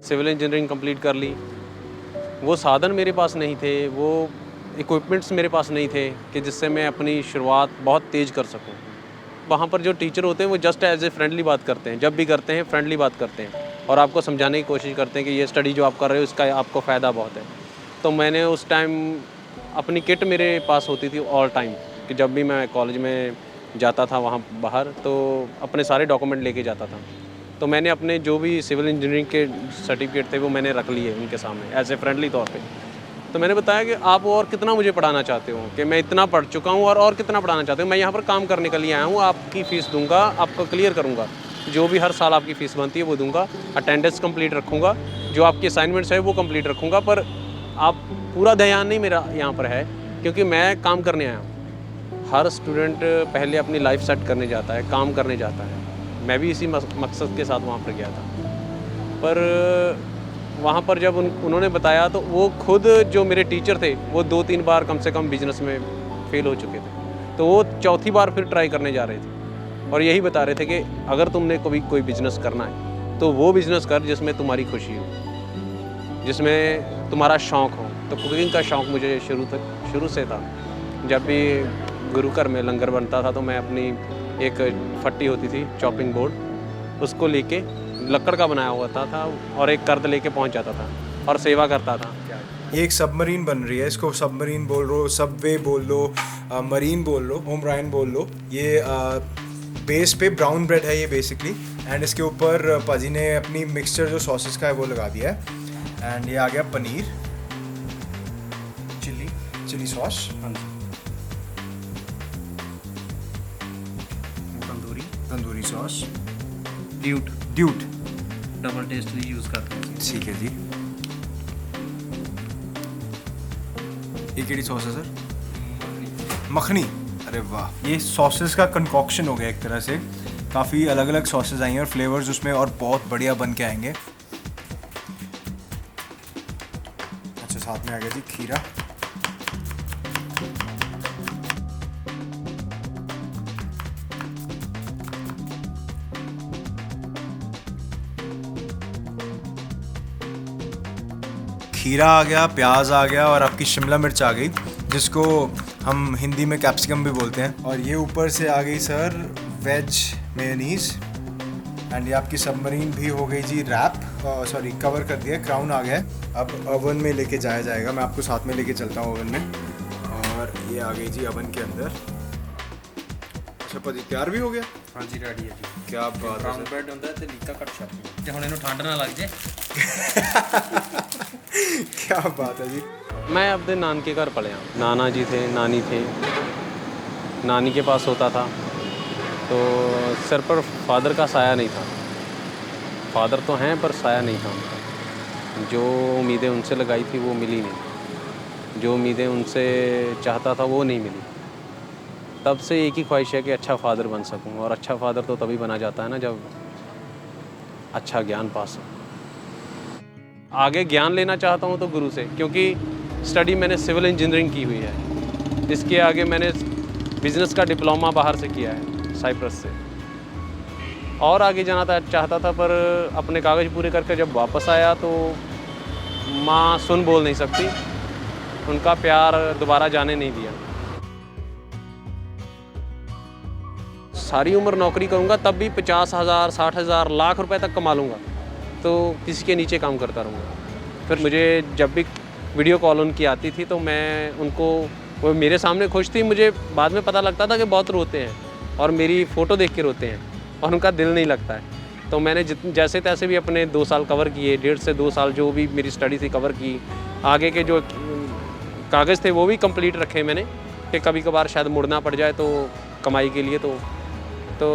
Civil engineering complete कर ली। वो साधन मेरे पास नहीं थे, वो इक्विपमेंट्स मेरे पास नहीं थे कि जिससे मैं अपनी शुरुआत बहुत तेज़ कर सकूं। वहाँ पर जो टीचर होते हैं वो जस्ट एज़ ए फ्रेंडली बात करते हैं, जब भी करते हैं फ्रेंडली बात करते हैं और आपको समझाने की कोशिश करते हैं कि ये स्टडी जो आप कर रहे हो इसका आपको फ़ायदा बहुत है। तो मैंने उस टाइम अपनी किट मेरे पास होती थी ऑल टाइम कि जब भी मैं कॉलेज में जाता था वहाँ बाहर तो अपने सारे डॉक्यूमेंट लेके जाता था। तो मैंने अपने जो भी सिविल इंजीनियरिंग के सर्टिफिकेट थे वो मैंने रख लिए उनके सामने एज़ ए फ्रेंडली तौर पे। तो मैंने बताया कि आप और कितना मुझे पढ़ाना चाहते हो, कि मैं इतना पढ़ चुका हूँ और कितना पढ़ाना चाहते हो, मैं यहाँ पर काम करने के लिए आया हूँ, आपकी फ़ीस दूँगा, आपको क्लियर करूँगा, जो भी हर साल आपकी फ़ीस बनती है वो दूँगा, अटेंडेंस कंप्लीट रखूँगा, जो आपकी असाइनमेंट्स है वो कंप्लीट रखूँगा, पर आप पूरा ध्यान नहीं मेरा यहाँ पर है क्योंकि मैं काम करने आया हूँ। हर स्टूडेंट पहले अपनी लाइफ सेट करने जाता है, काम करने जाता है। मैं भी इसी मकसद के साथ वहाँ पर गया था। पर वहाँ पर जब उन्होंने बताया तो वो खुद जो मेरे टीचर थे वो 2-3 बार कम से कम बिज़नेस में फ़ेल हो चुके थे। तो वो चौथी बार फिर ट्राई करने जा रहे थे और यही बता रहे थे कि अगर तुमने कभी कोई बिज़नेस करना है तो वो बिज़नेस कर जिसमें तुम्हारी खुशी हो, जिसमें तुम्हारा शौक़ हो। तो कुकिंग का शौक़ मुझे शुरू से था। जब भी गुरु घर में लंगर बनता था तो मैं अपनी एक फट्टी होती थी चॉपिंग बोर्ड, उसको लेके लकड़ का बनाया हुआ था और एक कर्द लेके पहुंच जाता था और सेवा करता था। ये एक सबमरीन बन रही है, इसको सबमरीन बोल लो, सबवे बोल लो, मरीन बोल लो, होमराइन बोल लो। ये बेस पे ब्राउन ब्रेड है ये बेसिकली, एंड इसके ऊपर पाजी ने अपनी मिक्सचर जो सॉसेस का है वो लगा दिया है। एंड ये आ गया paneer, chilli sauce, tandoori sauce, ड्यूट डबल टेस्ट भी यूज़ करते हैं। ठीक है जी। ये केड़ी सॉस है सर? मखनी। अरे वाह, ये सॉसेस का कंकॉक्शन हो गया एक तरह से। काफ़ी अलग अलग सॉसेस आई हैं और फ्लेवर्स उसमें और बहुत बढ़िया बन के आएंगे। अच्छा, साथ में आ गया जी खीरा। खीरा आ गया, प्याज आ गया और आपकी शिमला मिर्च आ गई, जिसको हम हिंदी में कैप्सिकम भी बोलते हैं। और ये ऊपर से आ गई सर वेज मेयोनीज। एंड ये आपकी सबमरीन भी हो गई जी रैप, सॉरी कवर कर दिया, क्राउन आ गया है। अब ओवन में लेके जाया जाएगा, मैं आपको साथ में लेके चलता हूँ ओवन में। और ये आ गई जी ओवन के अंदर। अच्छा पाजी, तैयार भी हो गया? हाँ जी, रेडी है जी। क्या बात है ब्राउन सर। ब्रेड ਹੁੰਦਾ ਤੇ ਲੀਕਾ ਕੱਟ ਛੱਡ ਤੇ ਹੁਣ ਇਹਨੂੰ ਠੰਡ ਨਾ ਲੱਗ ਜੇ। क्या बात है जी। मैं अपने नानके घर पले हूँ, नाना जी थे, नानी थे, नानी के पास होता था तो सर पर फादर का साया नहीं था। फादर तो हैं पर साया नहीं था उनका। जो उम्मीदें उनसे लगाई थी वो मिली नहीं, जो उम्मीदें उनसे चाहता था वो नहीं मिली। तब से एक ही ख्वाहिश है कि अच्छा फ़ादर बन सकूं, और अच्छा फ़ादर तो तभी बना जाता है ना जब अच्छा ज्ञान पास हो। आगे ज्ञान लेना चाहता हूं तो गुरु से, क्योंकि स्टडी मैंने सिविल इंजीनियरिंग की हुई है। इसके आगे मैंने बिज़नेस का डिप्लोमा बाहर से किया है, साइप्रस से। और आगे जाना चाहता था पर अपने कागज़ पूरे करके जब वापस आया तो माँ सुन बोल नहीं सकती, उनका प्यार दोबारा जाने नहीं दिया। सारी उम्र नौकरी करूँगा तब भी 50,000, 60,000, लाख रुपए तक कमा लूँगा, तो किसी के नीचे काम करता रहूँगा। फिर मुझे जब भी वीडियो कॉल उनकी आती थी तो मैं उनको, वो मेरे सामने खुश थी, मुझे बाद में पता लगता था कि बहुत रोते हैं और मेरी फ़ोटो देख के रोते हैं और उनका दिल नहीं लगता है। तो मैंने जैसे तैसे भी अपने 2 साल कवर किए, 1.5 से 2 साल जो भी मेरी स्टडी थी कवर की। आगे के जो कागज़ थे वो भी कंप्लीट रखे मैंने कि कभी कभार शायद मुड़ना पड़ जाए तो कमाई के लिए। तो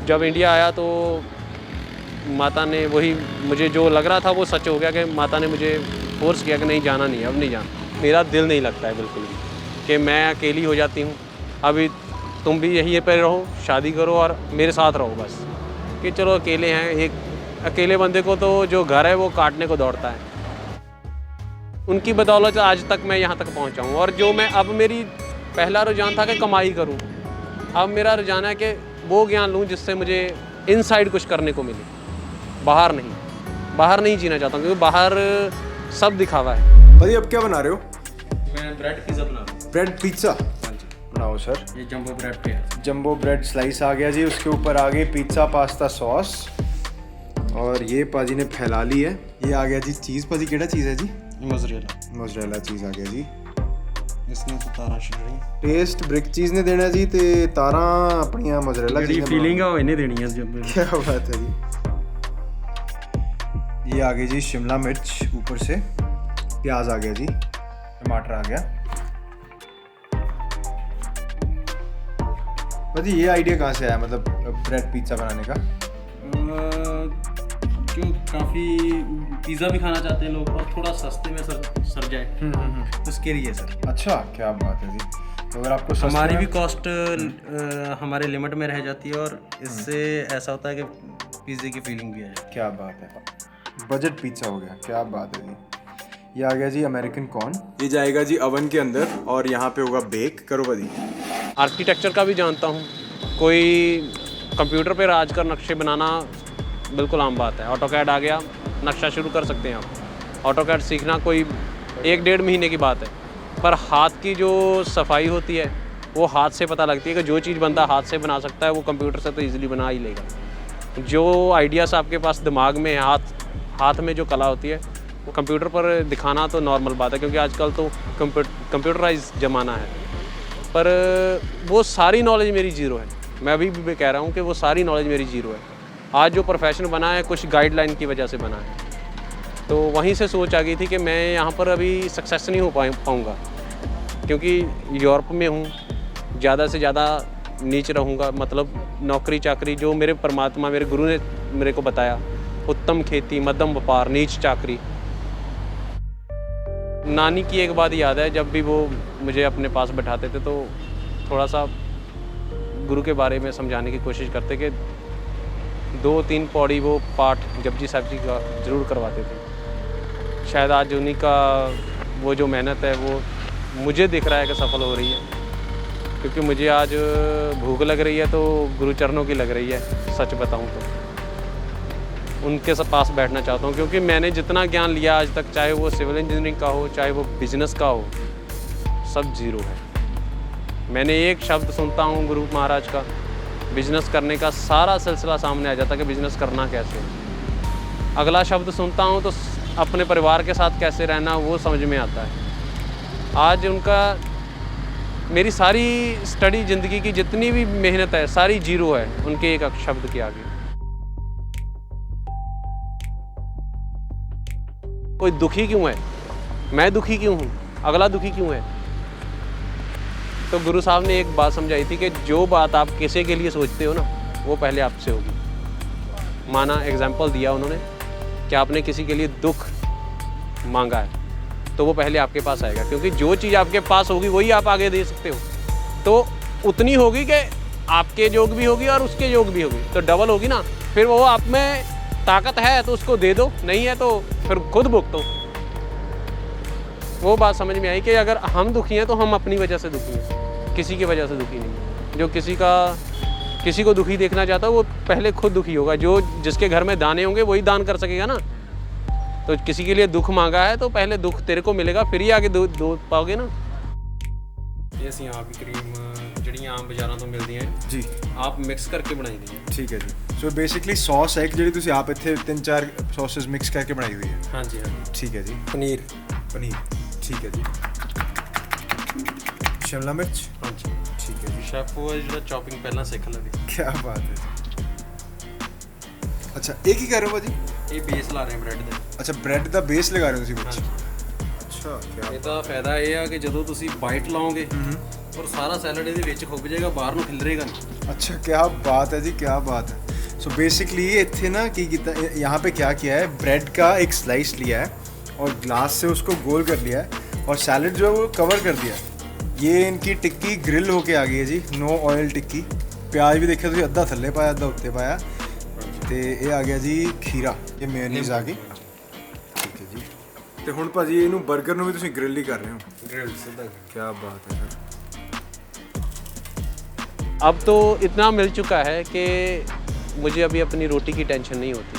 जब इंडिया आया तो माता ने वही, मुझे जो लग रहा था वो सच हो गया कि माता ने मुझे फोर्स किया कि नहीं जाना, नहीं अब नहीं जाना। मेरा दिल नहीं लगता है बिल्कुल भी कि मैं अकेली हो जाती हूँ। अभी तुम भी यहीं पे रहो, शादी करो और मेरे साथ रहो बस, कि चलो अकेले हैं। एक अकेले बंदे को तो जो घर है वो काटने को दौड़ता है। उनकी बदौलत आज तक मैं यहाँ तक पहुँचा हूँ। और जो मैं अब, मेरी पहला रुझान था कि कमाई करूँ, अब मेरा रुझान है कि वो ज्ञान लूँ जिससे मुझे इनसाइड कुछ करने को मिले, बाहर नहीं। बाहर नहीं जीना चाहता हूँ, क्योंकि बाहर सब दिखावा है। भाजी अब क्या बना रहे हो? मैं ब्रेड पिज़्ज़ा बना रहा हूँ। ब्रेड पिज्ज़ा हाँ जी, बनाओ सर। ये जंबो ब्रेड पे है। जंबो ब्रेड स्लाइस आ गया जी, उसके ऊपर आ गई पिज्ज़ा पास्ता सॉस और ये पाजी ने फैला ली है। ये आ गया जी चीज़। पाजी केड़ा चीज़ है जी? मोज़रेला। मोज़रेला चीज़ आ गया जी। इसने तो तारा छड़ी टेस्ट ब्रिक चीज़ ने देना जी ते तारा अपनियां मोज़रेला ਜਿਹੜੀ चीज़ ने ਫੀਲਿੰਗ ਆ ਉਹ ਇਹਨੇ ਦੇਣੀ ਆ ਜੰਬੋ। क्या बात है जी। ये आ गई जी शिमला मिर्च ऊपर से, प्याज आ गया जी, टमाटर आ गया। भाजी ये आइडिया कहाँ से आया, मतलब ब्रेड पिज्ज़ा बनाने का? क्यों काफ़ी पिज़्ज़ा भी खाना चाहते हैं लोग और थोड़ा सस्ते में सर जाए उसके लिए सर। अच्छा क्या बात है जी। तो अगर आपको सस्ते हमारी में- भी कॉस्ट हमारे लिमिट में रह जाती है और इससे ऐसा होता है कि पिज़्ज़े की फीलिंग भी आ जाती क्या बात है, बजट पिज्ज़ा हो गया, क्या बात है जी। ये आ गया जी अमेरिकन कॉर्न, ये जाएगा जी अवन के अंदर और यहाँ पे होगा बेक। करो भाजी। आर्किटेक्चर का भी जानता हूँ, कोई कंप्यूटर पे राज कर नक्शे बनाना बिल्कुल आम बात है। ऑटोकैड आ गया, नक्शा शुरू कर सकते हैं आप। ऑटोकैड सीखना कोई 1-1.5 महीने की बात है, पर हाथ की जो सफाई होती है वो हाथ से पता लगती है कि जो चीज़ बंदा हाथ से बना सकता है वो कंप्यूटर से तो ईज़िली बना ही लेगा। जो आइडियाज़ आपके पास दिमाग में है, हाथ में जो कला होती है वो कंप्यूटर पर दिखाना तो नॉर्मल बात है, क्योंकि आजकल तो कंप्यूटराइज ज़माना है। पर वो सारी नॉलेज मेरी ज़ीरो है। मैं अभी भी कह रहा हूँ कि वो सारी नॉलेज मेरी ज़ीरो है। आज जो प्रोफेशन बना है कुछ गाइडलाइन की वजह से बना है, तो वहीं से सोच आ गई थी कि मैं यहाँ पर अभी सक्सेस नहीं हो पाऊँगा, क्योंकि यूरोप में हूँ, ज़्यादा से ज़्यादा नीच रहूँगा। मतलब नौकरी चाकरी जो मेरे परमात्मा मेरे गुरु ने मेरे को बताया, उत्तम खेती मध्यम व्यापार नीच चाकरी। नानी की एक बात याद है, जब भी वो मुझे अपने पास बैठाते थे तो थोड़ा सा गुरु के बारे में समझाने की कोशिश करते कि 2-3 पौड़ी वो पाठ जपजी साहब जी का ज़रूर करवाते थे। शायद आज उन्हीं का वो जो मेहनत है वो मुझे दिख रहा है कि सफल हो रही है, क्योंकि मुझे आज भूख लग रही है तो गुरु चरणों की लग रही है। सच बताऊं तो उनके पास बैठना चाहता हूं, क्योंकि मैंने जितना ज्ञान लिया आज तक, चाहे वो सिविल इंजीनियरिंग का हो चाहे वो बिजनेस का हो, सब ज़ीरो है। मैंने एक शब्द सुनता हूं गुरु महाराज का, बिजनेस करने का सारा सिलसिला सामने आ जाता है कि बिजनेस करना कैसे। अगला शब्द सुनता हूं तो अपने परिवार के साथ कैसे रहना वो समझ में आता है। आज उनका मेरी सारी स्टडी ज़िंदगी की जितनी भी मेहनत है सारी जीरो है उनके एक शब्द के आगे। कोई दुखी क्यों है? मैं दुखी क्यों हूँ? अगला दुखी क्यों है? तो गुरु साहब ने एक बात समझाई थी कि जो बात आप किसी के लिए सोचते हो ना वो पहले आपसे होगी। माना एग्जाम्पल दिया उन्होंने कि आपने किसी के लिए दुख मांगा है तो वो पहले आपके पास आएगा, क्योंकि जो चीज़ आपके पास होगी वही आप आगे दे सकते हो। तो उतनी होगी कि आपके योग भी होगी और उसके योग भी होगी, तो डबल होगी ना। फिर वो आप में ताकत है तो उसको दे दो, नहीं है तो फिर खुद भुगतो। वो बात समझ में आई कि अगर हम दुखी हैं तो हम अपनी वजह से दुखी हैं, किसी की वजह से दुखी नहीं। जो किसी को दुखी देखना चाहता है वो पहले खुद दुखी होगा। जो जिसके घर में दाने होंगे वही दान कर सकेगा ना। तो किसी के लिए दुख मांगा है तो पहले दुख तेरे को मिलेगा, फिर ही आगे दो पाओगे ना। ये ਅਸੀਂ ਆਪ ਹੀ ਕਰੀਮ ਜਿਹੜੀਆਂ ਆਮ ਬਾਜ਼ਾਰਾਂ ਤੋਂ ਮਿਲਦੀਆਂ जी ਆਪ ਮਿਕਸ ਕਰਕੇ ਬਣਾਈ ਦੀ ਹੈ। ठीक है जी। सो बेसिकली सॉस है एक ਜਿਹੜੀ ਤੁਸੀਂ ਆਪ ਇੱਥੇ 3-4 ਸੌਸਸ ਮਿਕਸ ਕਰਕੇ ਬਣਾਈ ਹੋਈ ਹੈ। ਹਾਂਜੀ ਹਾਂਜੀ। ठीक है जी। ਪਨੀਰ पनीर ठीक है जी। शिमला मिर्च ਹਾਂਜੀ। ठीक है जी। ਸ਼ੈਫ ਉਹ ਜਿਹੜਾ ਚੌਪਿੰਗ ਪਹਿਲਾਂ ਸਿੱਖ ਲਵੇ। क्या बात है जी। अच्छा एक ही कर रहे हो भाजी? ਇਹ ਬੇਸ ਲਾ ਰਹੇ ਬ੍ਰੈਡ ਦੇ। अच्छा ब्रेड ਦਾ ਬੇਸ ਲਗਾ ਰਹੇ ਹੋ ਤੁਸੀਂ ਵਿੱਚ? ਅੱਛਾ क्या ਇਹਦਾ ਫਾਇਦਾ ਇਹ ਆ ਕਿ ਜਦੋਂ ਤੁਸੀਂ ਬਾਈਟ ਲਾਓਗੇ ਔਰ ਸਾਰਾ ਸੈਲਡ ਇਹਦੇ ਵਿੱਚ ਖੁੱਭ ਜਾਏਗਾ, ਬਾਹਰ ਨੂੰ ਖਿਲਰੇਗਾ ਨਹੀਂ। अच्छा क्या बात है जी, क्या बात है। सो बेसिकली इतने ना की यहाँ पे क्या किया है, ब्रेड का एक स्लाइस लिया है और ग्लास से उसको गोल कर लिया है और सैलड जो है वो कवर कर दिया। ये इनकी टिक्की ग्रिल होके आ गई है जी, नो ऑयल टिक्की। प्याज भी देखिए तुम अद्धा थल्ले पाया अद्धा उत्ते पाया। तो ये आ गया जी खीरा, ये मेयोनीज आ गई। ठीक है जी। तो हुण भाजी इनू बर्गर नूं भी तुसीं ग्रिल ही कर रहे हो? ग्रिल सिद्धा। क्या बात है सर। अब तो इतना मिल चुका है कि मुझे अभी अपनी रोटी की टेंशन नहीं होती।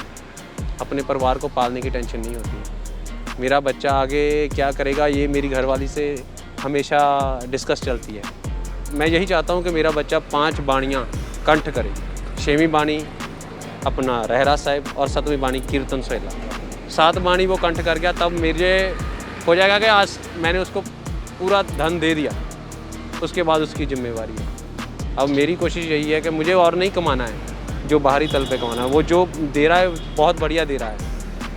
अपने परिवार को पालने की टेंशन नहीं होती। मेरा बच्चा आगे क्या करेगा ये मेरी घरवाली से हमेशा डिस्कस चलती है। मैं यही चाहता हूँ कि मेरा बच्चा 5 बाणियाँ कंठ करे, 6वीं बाणी अपना रहरास साहिब और 7वीं बाणी कीर्तन सोहेला। 7 बाणी वो कंठ कर गया तब मुझे हो जाएगा कि आज मैंने उसको पूरा धन दे दिया, उसके बाद उसकी जिम्मेवारी है। अब मेरी कोशिश यही है कि मुझे और नहीं कमाना है जो बाहरी तल पे कमाना है, वो जो दे रहा है बहुत बढ़िया दे रहा है।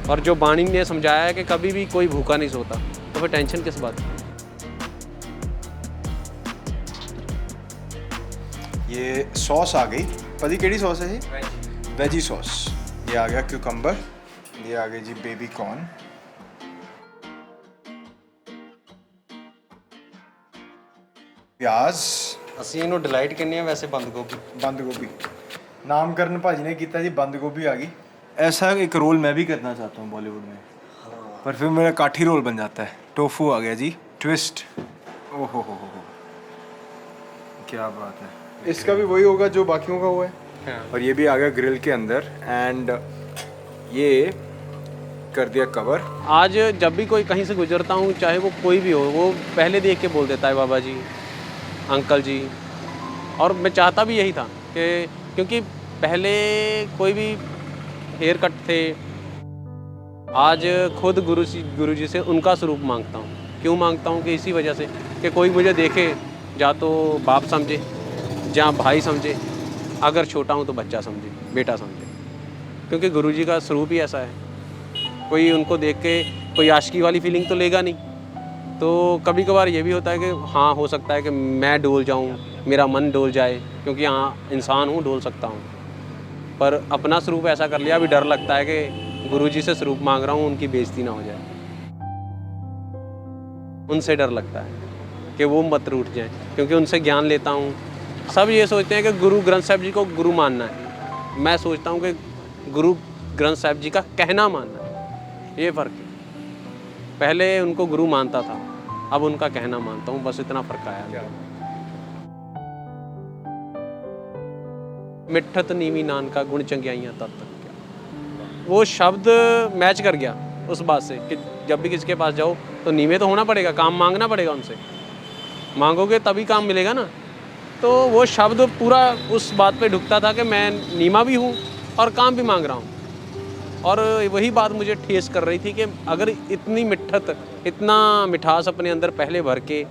और जो बाणी ने समझाया है कि कभी भी कोई भूखा नहीं सोता, तो फिर टेंशन किस बात की। ये सॉस आ गई, पति केड़ी सॉस है ये? Veggie sauce. ये आ गया क्यूकम्बर, ये आ गई जी बेबी कॉर्न, प्याज, ਅਸੀਂ ਇਹਨੂੰ ਡਿਲਾਈਟ ਕਹਿੰਦੇ ਆ ਵੈਸੇ ਬੰਦ ਗੋਭੀ। बंद गोभी। नामकरण भाजी ने किया जी, बंद गोभी आ गई। ऐसा एक रोल मैं भी करना चाहता हूँ बॉलीवुड में, पर फिर मेरा काठी रोल बन जाता है। टोफू आ गया जी, ट्विस्ट। ओहो हो, क्या बात है। इसका भी वही होगा जो बाकियों का हुआ है। और ये भी आ गया ग्रिल के अंदर, एंड ये कर दिया कवर। आज जब भी कोई कहीं से गुजरता हूँ, चाहे वो कोई भी हो, वो पहले देख के बोल देता है बाबा जी, अंकल जी। और मैं चाहता भी यही था कि क्योंकि पहले कोई भी हेयर कट थे, आज खुद गुरु जी से उनका स्वरूप मांगता हूँ। क्यों मांगता हूँ कि इसी वजह से कि कोई मुझे देखे या तो बाप समझे या भाई समझे, अगर छोटा हूँ तो बच्चा समझे, बेटा समझे, क्योंकि गुरु जी का स्वरूप ही ऐसा है। कोई उनको देख के कोई आशिकी वाली फीलिंग तो लेगा नहीं। तो कभी कभार ये भी होता है कि हाँ हो सकता है कि मैं डोल जाऊँ, मेरा मन डोल जाए, क्योंकि हाँ इंसान हूँ, डोल सकता हूँ। पर अपना स्वरूप ऐसा कर लिया, अभी डर लगता है कि गुरुजी से स्वरूप मांग रहा हूँ, उनकी बेइज्जती ना हो जाए। उनसे डर लगता है कि वो मत रूठ जाए, क्योंकि उनसे ज्ञान लेता हूँ। सब ये सोचते हैं कि गुरु ग्रंथ साहिब जी को गुरु मानना है, मैं सोचता हूँ कि गुरु ग्रंथ साहिब जी का कहना मानना है। ये फ़र्क है। पहले उनको गुरु मानता था, अब उनका कहना मानता हूँ, बस इतना फ़र्क आया। मिठत नीवी नानका गुण चंगियाइयाँ तब तक क्या, वो शब्द मैच कर गया उस बात से कि जब भी किसी के पास जाओ तो नीवे तो होना पड़ेगा, काम मांगना पड़ेगा उनसे, मांगोगे तभी काम मिलेगा ना। तो वो शब्द पूरा उस बात पे ढुकता था कि मैं नीमा भी हूँ और काम भी मांग रहा हूँ। और वही बात मुझे ठेस कर रही थी कि अगर इतनी मिठत, इतना मिठास अपने अंदर पहले भर के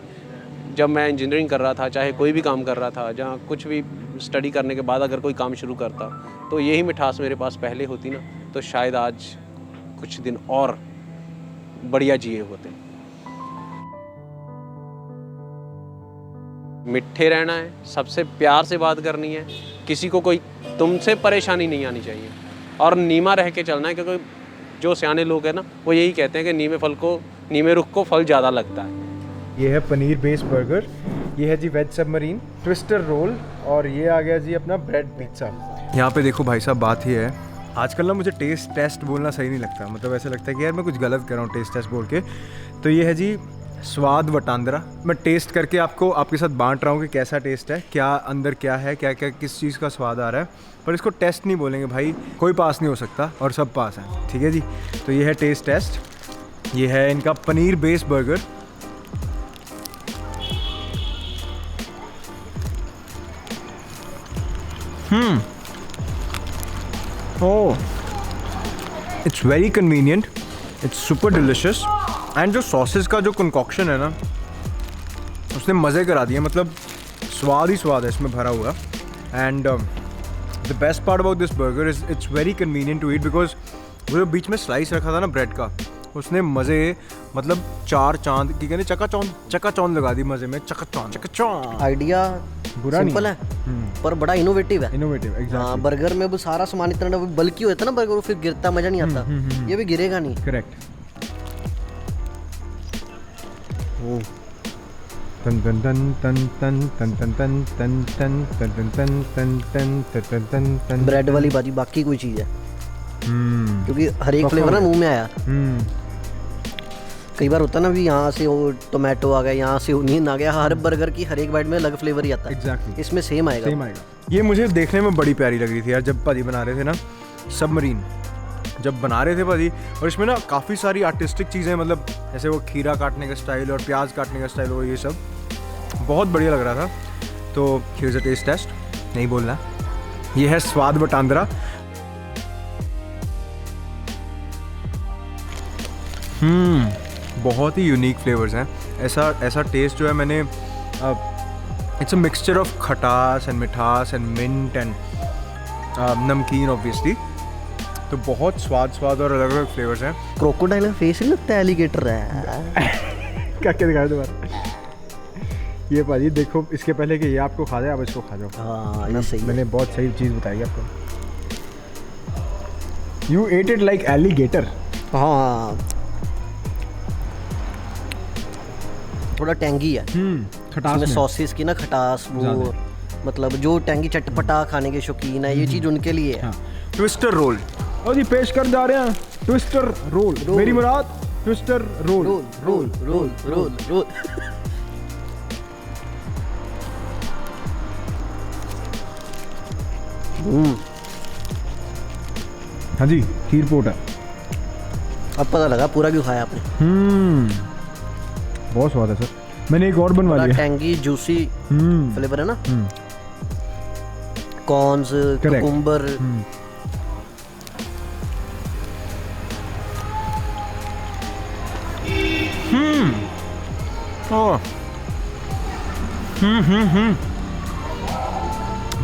जब मैं इंजीनियरिंग कर रहा था, चाहे कोई भी काम कर रहा था, जहाँ कुछ भी स्टडी करने के बाद अगर कोई काम शुरू करता, तो यही मिठास मेरे पास पहले होती ना, तो शायद आज कुछ दिन और बढ़िया जिए होते। मिठे रहना है, सबसे प्यार से बात करनी है, किसी को कोई तुमसे परेशानी नहीं आनी चाहिए, और नीमा रह के चलना है। क्योंकि जो सियाने लोग हैं ना, वो यही कहते हैं कि नीमे रुख को फल ज़्यादा लगता है। ये है पनीर बेस्ड बर्गर, ये है जी वेज सबमरीन, ट्विस्टर रोल, और ये आ गया जी अपना ब्रेड पिज्ज़ा। यहाँ पे देखो भाई साहब, बात ही है आजकल ना मुझे टेस्ट टेस्ट बोलना सही नहीं लगता, मतलब ऐसा लगता है कि यार मैं कुछ गलत कर रहा हूँ टेस्ट टेस्ट बोल के। तो ये है जी स्वाद वटांदरा, मैं टेस्ट करके आपके साथ बांट रहा हूँ कि कैसा टेस्ट है, क्या अंदर क्या है, क्या क्या किस चीज़ का स्वाद आ रहा है। पर इसको टेस्ट नहीं बोलेंगे भाई, कोई पास नहीं हो सकता और सब पास है, ठीक है जी। तो ये है टेस्ट टेस्ट, ये है इनका paneer based burger. Oh, it's very convenient, it's super delicious, and जो सॉसेस का जो कंकॉक्शन है ना, उसने मज़े करा दिए, मतलब स्वाद ही स्वाद है इसमें भरा हुआ। And the best part about this burger is it's very convenient to eat, because वो जो बीच में स्लाइस रखा था ना ब्रेड का, उसने मज़े, मतलब 4 चांद की कहने चकाचौंध लगा दी मज़े में, चकाचौंध। आइडिया बुरा सिंपल है पर बड़ा इनोवेटिव है। एग्जैक्टली। हाँ, बर्गर में वो सारा सामान इतना बल्कि होता है ना बर्गर, वो फिर गिरता मजा नहीं आता, ये भी गिरेगा नहीं। करेक्ट। तन तन तन तन तन तन तन तन तन तन तन तन तन तन तन तन तन तन। ब्रेड वाली बाजी बाकी कोई चीज़ है, क्योंकि हर एक फ्लेवर ना मुंह में आया। कई बार होता ना भी यहाँ से वो टोमेटो आ गया, यहाँ से ओनियन आ गया, हर बर्गर की हर एक बाइट में अलग फ्लेवर ही आता है। एग्जैक्टली। इसमें सेम आएगा। ये मुझे देखने में बड़ी प्यारी लग रही थी यार, जब पाजी बना रहे थे ना सबमरीन, जब बना रहे थे भाजी, और इसमें ना काफ़ी सारी आर्टिस्टिक चीज़ें, मतलब जैसे वो खीरा काटने का स्टाइल और प्याज काटने का स्टाइल, वो ये सब बहुत बढ़िया लग रहा था। तो हियर्स अ टेस्ट टेस्ट, नहीं बोलना, ये है स्वाद वटांद्रा। बहुत ही यूनिक फ्लेवर्स हैं। ऐसा टेस्ट जो है मैंने, इट्स अ मिक्सचर ऑफ खटास एंड मिठास एंड मिंट एंड नमकीन ऑब्वियसली, तो बहुत स्वाद और अलग अलग फ्लेवर्स हैं। क्रोकोडाइल का फेस नहीं लगता, एलिगेटर है। क्या दिखाया दोबारा? ये भाजी देखो, इसके पहले कि ये आपको खा जाए, आप इसको खा जाओ। हाँ ये सही है। मैंने बहुत सही चीज़ बताई आपको। You at it like alligator. हाँ थोड़ा टैंगी है, खटास इसमें सॉसेस की ना खटास, वो मतलब जो टैंगी चटपटा खाने के शौकीन है, ये चीज़ उनके लिए है। ट्विस्टर रोल, और जी पेश कर जा रहे हैं ट्विस्टर रोल। मेरी मुराद twister roll. Roll roll roll roll roll. हाँ जी, खीर पोटा। अब पता लगा पूरा क्यों खाया आपने। बहुत स्वाद है सर। मैंने एक और बनवा थोड़ा लिया। टैंगी जूसी फ्लेवर है ना, कॉर्न्स, कुकुम्बर।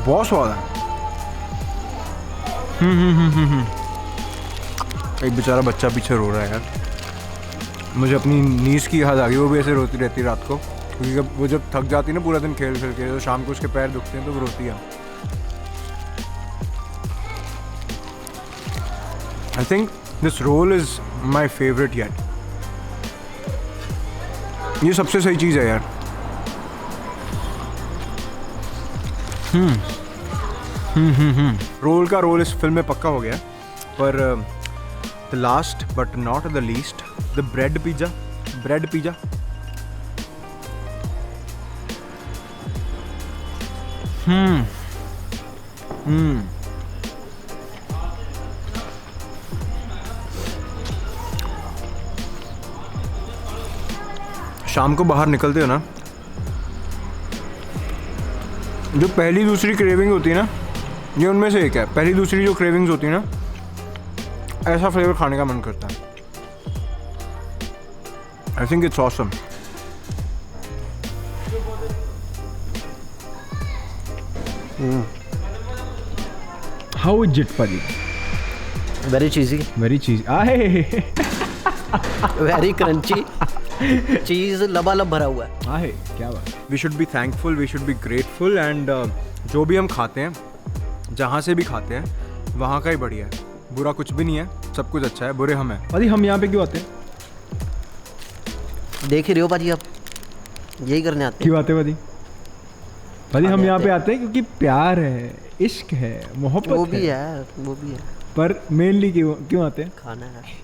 बहुत स्वाद है। एक बेचारा बच्चा पीछे रो रहा है यार, मुझे अपनी नीस की याद आ गई। वो भी ऐसे रोती रहती है रात को, क्योंकि जब थक जाती है ना पूरा दिन खेल के, तो शाम को उसके पैर दुखते हैं तो वो रोती है। I think this role is my favourite yet. ये सबसे सही चीज़ है यार। रोल का रोल इस फिल्म में पक्का हो गया, पर the last but not the least, the bread pizza. शाम को बाहर निकलते हो ना, जो पहली दूसरी क्रेविंग होती है ना, ये उनमें से एक है। पहली दूसरी जो क्रेविंग्स होती है ना, ऐसा फ्लेवर खाने का मन करता है। I think it's awesome. How is it पाजी? वेरी चीजी, वेरी चीज आहे। वेरी क्रंची, चीज लबालब भरा हुआ है। आहे, क्या बात। We should be thankful, we should be grateful, and जो भी हम खाते हैं, जहाँ से भी खाते हैं, वहाँ का ही बढ़िया है। बुरा कुछ भी नहीं है, सब कुछ अच्छा है, बुरे हम हैं। पाजी हम यहाँ पे क्यों आते हैं? देख ही रहे हो पाजी, आप यही करने आते हैं। क्यों आते हैं पाजी? पाजी हम यहाँ पे आते हैं क्योंकि प्यार है, इश्क है, मोहब्बत वो भी है, वो भी है, पर मेनली क्यों आते हैं? खाना है।